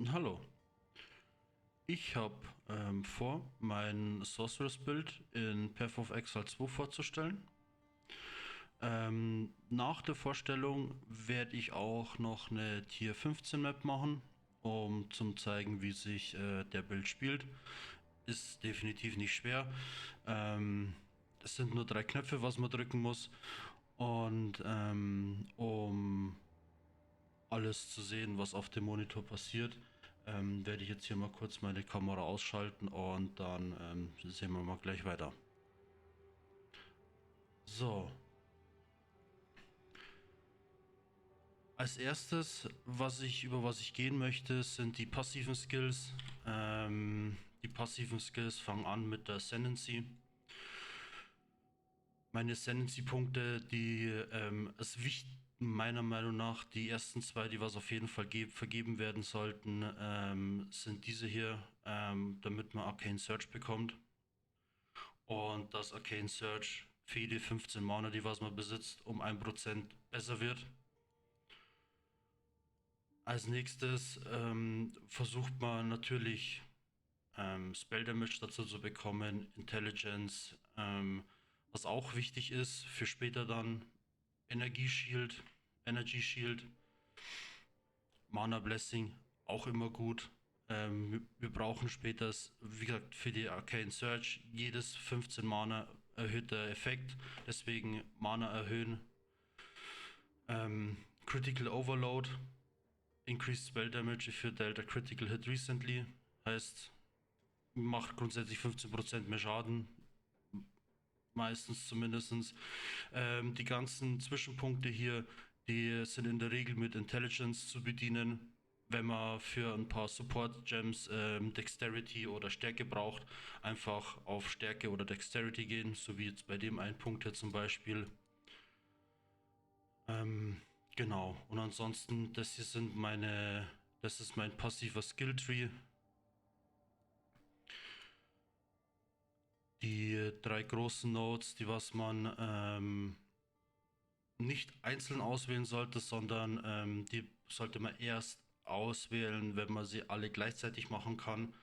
Hallo, ich habe vor, mein Sorceress Build in Path of Exile 2 vorzustellen. Nach der Vorstellung werde ich auch noch eine Tier 15 Map machen, um zum zeigen, wie sich der Build spielt. Ist definitiv nicht schwer. Es sind nur 3 Knöpfe, was man drücken muss. Und um alles zu sehen, was auf dem Monitor passiert, werde ich jetzt hier mal kurz meine Kamera ausschalten und dann sehen wir mal gleich weiter. So, als erstes, über was ich gehen möchte, sind die passiven Skills. Die passiven Skills fangen an mit der Ascendancy. Meine Ascendancy-Punkte, die es wichtig meiner Meinung nach, die ersten zwei, die was auf jeden Fall vergeben werden sollten, sind diese hier, damit man Arcane Search bekommt. Und das Arcane Search für jede 15 Mana, die was man besitzt, um 1% besser wird. Als nächstes versucht man natürlich Spell Damage dazu zu bekommen, Intelligence, was auch wichtig ist für später dann Energy Shield, Mana Blessing, auch immer gut. Wir brauchen später, wie gesagt, für die Arcane Search jedes 15 Mana erhöhter Effekt, deswegen Mana erhöhen. Critical Overload, Increased Spell Damage if you dealt a critical hit recently, heißt, macht grundsätzlich 15% mehr Schaden, meistens zumindest. Die ganzen Zwischenpunkte hier, die sind in der Regel mit Intelligence zu bedienen. Wenn man für ein paar Support-Gems Dexterity oder Stärke braucht, einfach auf Stärke oder Dexterity gehen, so wie jetzt bei dem einen Punkt hier zum Beispiel. Genau, und ansonsten, das ist mein passiver Skilltree. Die 3 großen Nodes, die was man nicht einzeln auswählen sollte, sondern die sollte man erst auswählen, wenn man sie alle gleichzeitig machen kann.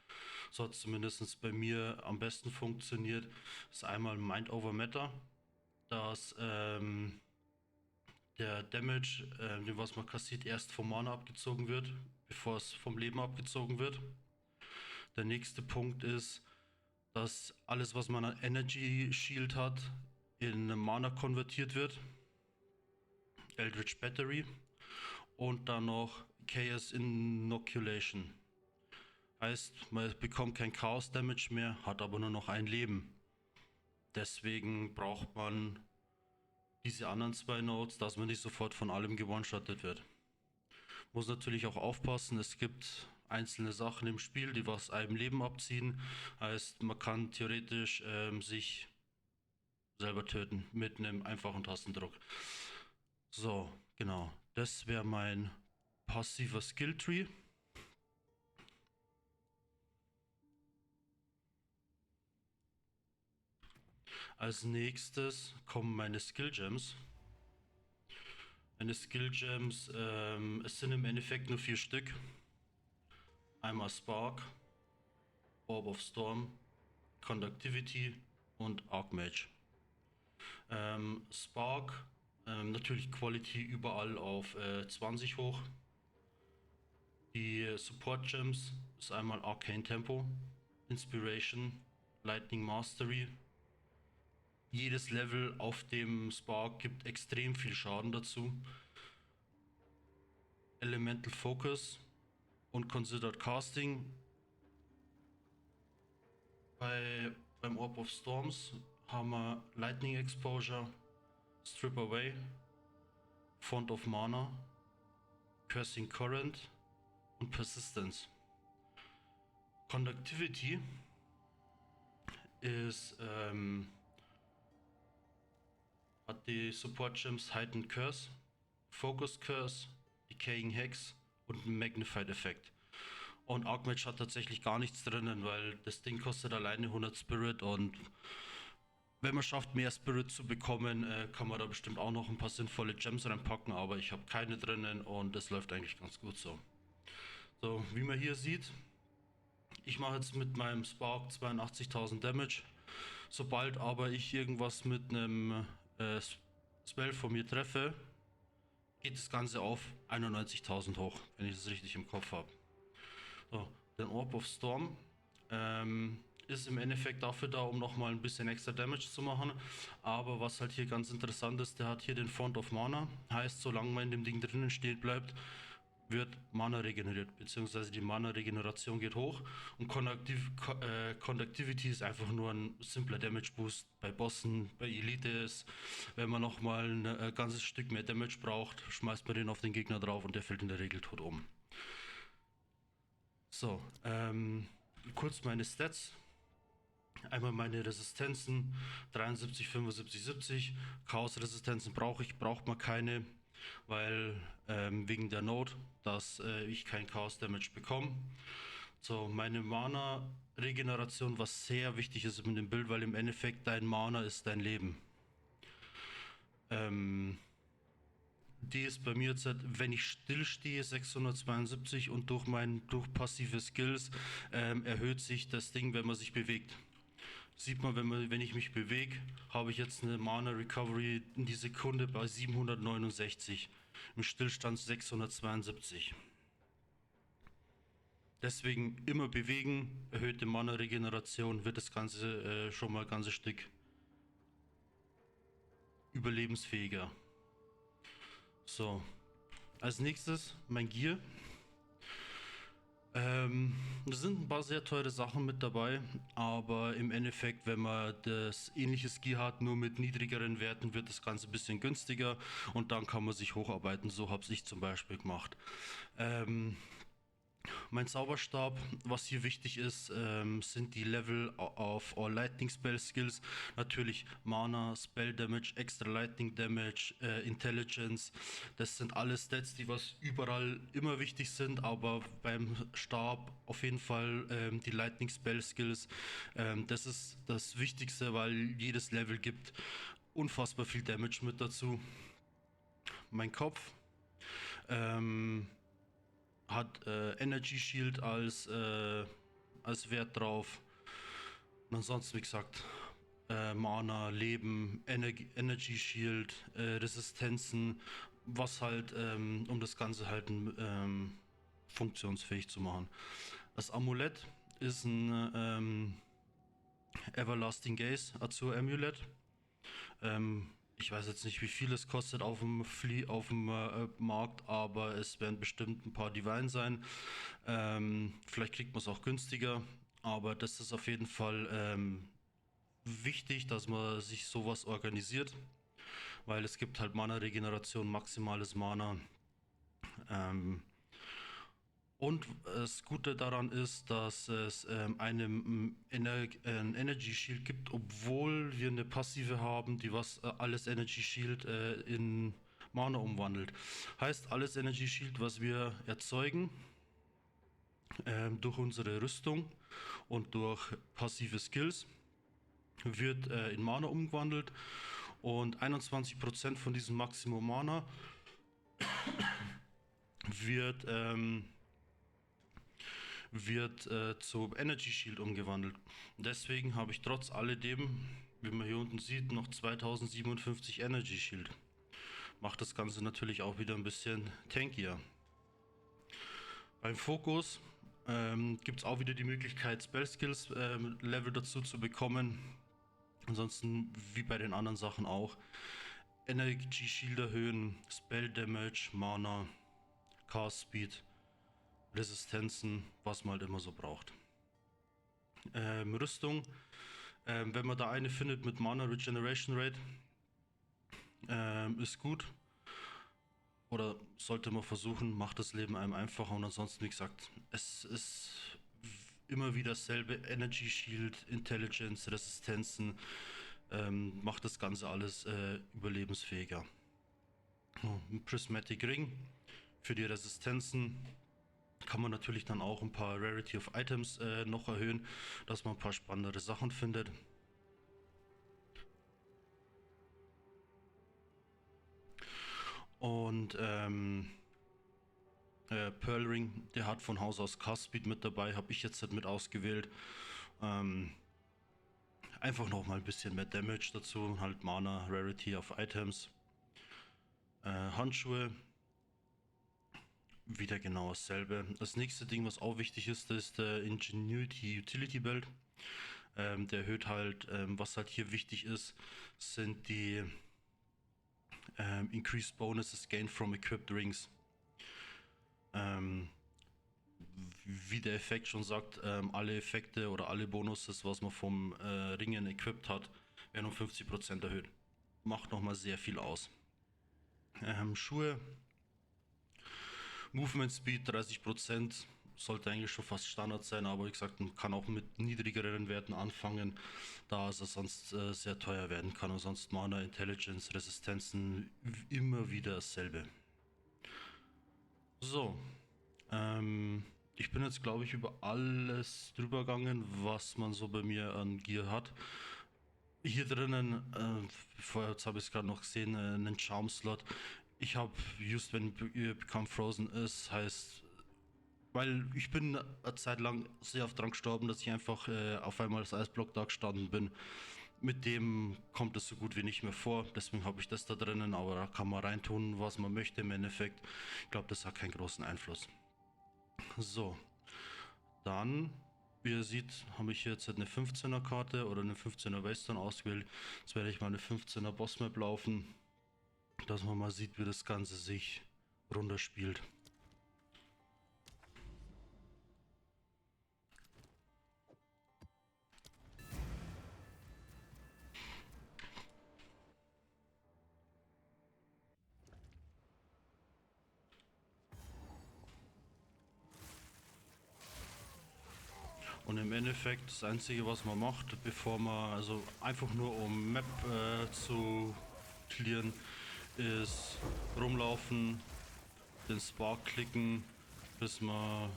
So hat es zumindest bei mir am besten funktioniert. Das ist einmal Mind over Matter, dass der Damage, den was man kassiert, erst vom Mana abgezogen wird, bevor es vom Leben abgezogen wird. Der nächste Punkt ist, dass alles, was man an Energy Shield hat, in Mana konvertiert wird. Eldritch Battery. Und dann noch Chaos Inoculation. Heißt, man bekommt kein Chaos Damage mehr, hat aber nur noch ein Leben. Deswegen braucht man diese anderen 2 Nodes, dass man nicht sofort von allem gewone-shottet wird. Muss natürlich auch aufpassen, es gibt einzelne Sachen im Spiel, die was einem Leben abziehen. Heißt, man kann theoretisch sich selber töten mit einem einfachen Tastendruck. So, genau. Das wäre mein passiver Skilltree. Als nächstes kommen meine Skill Gems. Meine Skill Gems, es sind im Endeffekt nur 4 Stück. Einmal Spark, Orb of Storm, Conductivity und Archmage. Spark, natürlich Quality überall auf 20 hoch. Die Support Gems ist einmal Arcane Tempo, Inspiration, Lightning Mastery. Jedes Level auf dem Spark gibt extrem viel Schaden dazu. Elemental Focus und Considered Casting. Beim Orb of Storms haben wir Lightning Exposure, Strip Away, Font of Mana, Cursing Current und Persistence. Conductivity ist hat die Support Gems Heightened Curse, Focus Curse, Decaying Hex und einen Magnified Effekt. Und Archmage hat tatsächlich gar nichts drinnen, weil das Ding kostet alleine 100 Spirit und wenn man schafft, mehr Spirit zu bekommen, kann man da bestimmt auch noch ein paar sinnvolle Gems reinpacken, aber ich habe keine drinnen und das läuft eigentlich ganz gut so. So, wie man hier sieht, ich mache jetzt mit meinem Spark 82.000 Damage. Sobald aber ich irgendwas mit einem Spell von mir treffe, geht das Ganze auf 91.000 hoch, wenn ich das richtig im Kopf habe. So, der Orb of Storm ist im Endeffekt dafür da, um nochmal ein bisschen extra Damage zu machen. Aber was halt hier ganz interessant ist, der hat hier den Font of Mana. Heißt, solange man in dem Ding drinnen steht bleibt, wird Mana regeneriert, beziehungsweise die Mana-Regeneration geht hoch und Conductivity ist einfach nur ein simpler Damage-Boost bei Bossen, bei Elites. Wenn man nochmal ein ganzes Stück mehr Damage braucht, schmeißt man den auf den Gegner drauf und der fällt in der Regel tot um. So, kurz meine Stats. Einmal meine Resistenzen 73, 75, 70. Chaos-Resistenzen braucht man keine, weil wegen der Node, dass ich kein Chaos-Damage bekomme. So, meine Mana-Regeneration, was sehr wichtig ist mit dem Bild, weil im Endeffekt dein Mana ist dein Leben. Die ist bei mir jetzt, wenn ich still stehe, 672 und durch passive Skills erhöht sich das Ding, wenn man sich bewegt. Sieht man, wenn ich mich bewege, habe ich jetzt eine Mana Recovery in die Sekunde bei 769. Im Stillstand 672. Deswegen immer bewegen, erhöhte Mana Regeneration, wird das Ganze schon mal ein ganzes Stück überlebensfähiger. So, als nächstes mein Gear. Da sind ein paar sehr teure Sachen mit dabei, aber im Endeffekt, wenn man das ähnliche Gear hat, nur mit niedrigeren Werten, wird das Ganze ein bisschen günstiger und dann kann man sich hocharbeiten. So habe ich zum Beispiel gemacht. Mein Zauberstab, was hier wichtig ist, sind die Level auf All Lightning Spell Skills. Natürlich Mana, Spell Damage, Extra Lightning Damage, Intelligence. Das sind alles Stats, die was überall immer wichtig sind, aber beim Stab auf jeden Fall die Lightning Spell Skills. Das ist das Wichtigste, weil jedes Level gibt unfassbar viel Damage mit dazu. Mein Kopf. Hat Energy Shield als Wert drauf. Und ansonsten, wie gesagt, Mana, Leben, Energy Shield, Resistenzen, was halt, um das Ganze halt funktionsfähig zu machen. Das Amulett ist ein Everlasting Gaze Azur Amulet. Ich weiß jetzt nicht, wie viel es kostet auf dem Markt, aber es werden bestimmt ein paar Divine sein. Vielleicht kriegt man es auch günstiger, aber das ist auf jeden Fall wichtig, dass man sich sowas organisiert, weil es gibt halt Mana-Regeneration, maximales Mana. Und das Gute daran ist, dass es einen Energy Shield gibt, obwohl wir eine Passive haben, die was alles Energy Shield in Mana umwandelt. Heißt, alles Energy Shield, was wir erzeugen, durch unsere Rüstung und durch passive Skills, wird in Mana umgewandelt und 21% von diesem Maximum Mana wird zu Energy Shield umgewandelt. Deswegen habe ich trotz alledem, wie man hier unten sieht, noch 2057 Energy Shield. Macht das Ganze natürlich auch wieder ein bisschen tankier. Beim Fokus gibt es auch wieder die Möglichkeit, Spell Skills Level dazu zu bekommen. Ansonsten wie bei den anderen Sachen auch. Energy Shield erhöhen, Spell Damage, Mana, Cast Speed, Resistenzen, was man halt immer so braucht. Rüstung, wenn man da eine findet mit Mana Regeneration Rate, ist gut. Oder sollte man versuchen, macht das Leben einem einfacher und ansonsten, wie gesagt, es ist immer wieder dasselbe. Energy Shield, Intelligence, Resistenzen, macht das Ganze alles überlebensfähiger. Ein Prismatic Ring für die Resistenzen. Kann man natürlich dann auch ein paar Rarity of Items noch erhöhen, dass man ein paar spannendere Sachen findet. Und Pearl Ring, der hat von Haus aus Cast Speed mit dabei, habe ich jetzt halt mit ausgewählt. Ähm, Einfach nochmal ein bisschen mehr Damage dazu, halt Mana, Rarity auf Items. Handschuhe, wieder genau dasselbe. Das nächste Ding, was auch wichtig ist, ist der Ingenuity Utility Belt. Der erhöht halt, was halt hier wichtig ist, sind die Increased Bonuses gained from Equipped Rings. Wie der Effekt schon sagt, alle Effekte oder alle Bonuses, was man vom Ringen equipped hat, werden um 50% erhöht. Macht nochmal sehr viel aus. Schuhe, Movement Speed 30%, sollte eigentlich schon fast Standard sein, aber wie gesagt, man kann auch mit niedrigeren Werten anfangen, da es sonst sehr teuer werden kann und sonst Mana, Intelligence, Resistenzen immer wieder dasselbe. So, ich bin jetzt glaube ich über alles drüber gegangen, was man so bei mir an Gear hat. Hier drinnen, vorher habe ich es gerade noch gesehen, einen Charm-Slot. Ich habe, just wenn ihr Become Frozen ist, heißt, weil ich bin eine Zeit lang sehr oft dran gestorben, dass ich einfach auf einmal als Eisblock da gestanden bin. Mit dem kommt es so gut wie nicht mehr vor, deswegen habe ich das da drinnen, aber da kann man reintun, was man möchte im Endeffekt. Ich glaube, das hat keinen großen Einfluss. So, dann, wie ihr seht, habe ich jetzt eine 15er Karte oder eine 15er Western ausgewählt. Jetzt werde ich mal eine 15er Bossmap laufen, dass man mal sieht, wie das Ganze sich runterspielt. Und im Endeffekt das Einzige, was man macht, bevor man, also einfach nur um Map zu clearen, ist rumlaufen, den Spark klicken, bis man,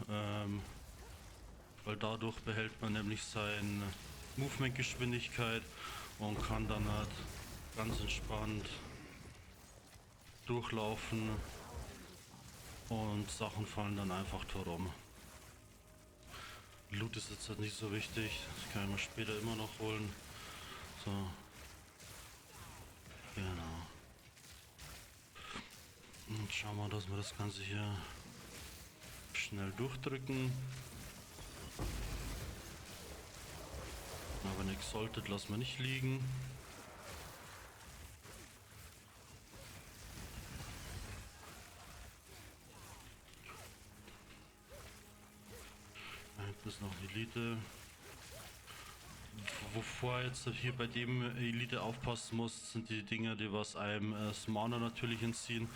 weil dadurch behält man nämlich seine Movement-Geschwindigkeit und kann dann halt ganz entspannt durchlaufen und Sachen fallen dann einfach tot um. Loot ist jetzt halt nicht so wichtig, das kann ich mir später immer noch holen. So, genau. Und schauen wir, dass wir das Ganze hier schnell durchdrücken. Aber nichts solltet, lassen wir nicht liegen. Da hinten ist noch die Elite. Wovor jetzt hier bei dem Elite aufpassen muss, sind die Dinger, die was einem Mana natürlich entziehen.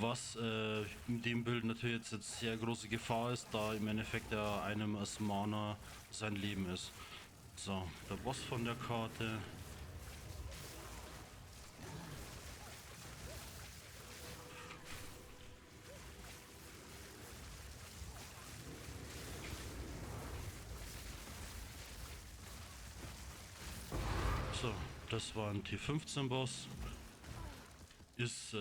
Was in dem Bild natürlich jetzt sehr große Gefahr ist, da im Endeffekt ja einem Mana sein Leben ist. So, der Boss von der Karte. So, das war ein T15-Boss. Ist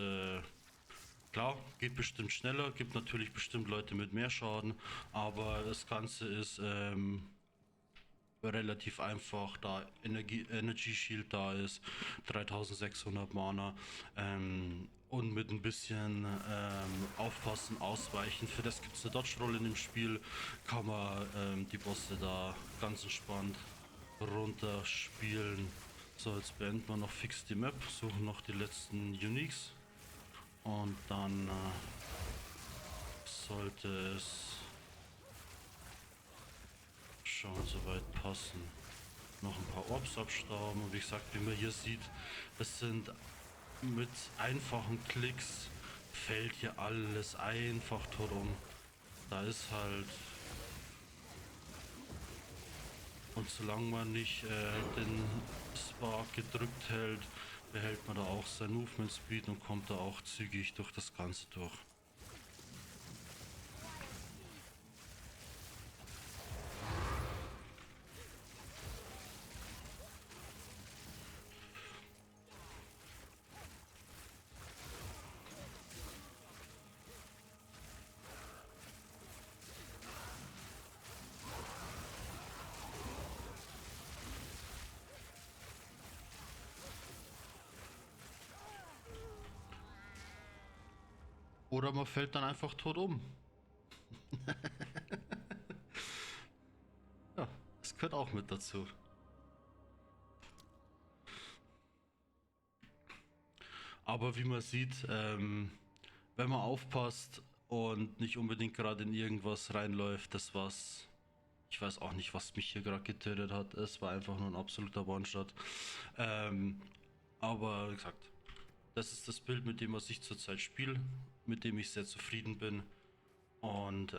klar, geht bestimmt schneller, gibt natürlich bestimmt Leute mit mehr Schaden, aber das Ganze ist relativ einfach, da Energy Shield da ist, 3600 Mana und mit ein bisschen Aufpassen, Ausweichen. Für das gibt es eine Dodge-Rolle in dem Spiel, kann man die Bosse da ganz entspannt runterspielen. So, jetzt beenden wir noch fix die Map, suchen noch die letzten Uniques und dann sollte es schon soweit passen. Noch ein paar Orbs abstauben und wie gesagt, wie man hier sieht, es sind mit einfachen Klicks fällt hier alles einfach tot um. Da ist halt, und solange man nicht den Spark gedrückt hält, behält man da auch sein Movement Speed und kommt da auch zügig durch das Ganze durch. Oder man fällt dann einfach tot um. Ja, das gehört auch mit dazu. Aber wie man sieht, wenn man aufpasst und nicht unbedingt gerade in irgendwas reinläuft, das war's. Ich weiß auch nicht, was mich hier gerade getötet hat. Es war einfach nur ein absoluter One-Shot. Ähm, aber wie gesagt, das ist das Bild, mit dem was ich zurzeit spiele, mit dem ich sehr zufrieden bin. Und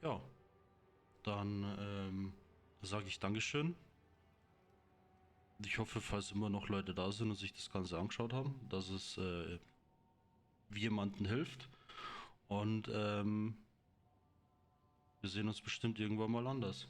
ja, dann sage ich Dankeschön. Ich hoffe, falls immer noch Leute da sind und sich das Ganze angeschaut haben, dass es jemandem hilft. Und wir sehen uns bestimmt irgendwann mal anders.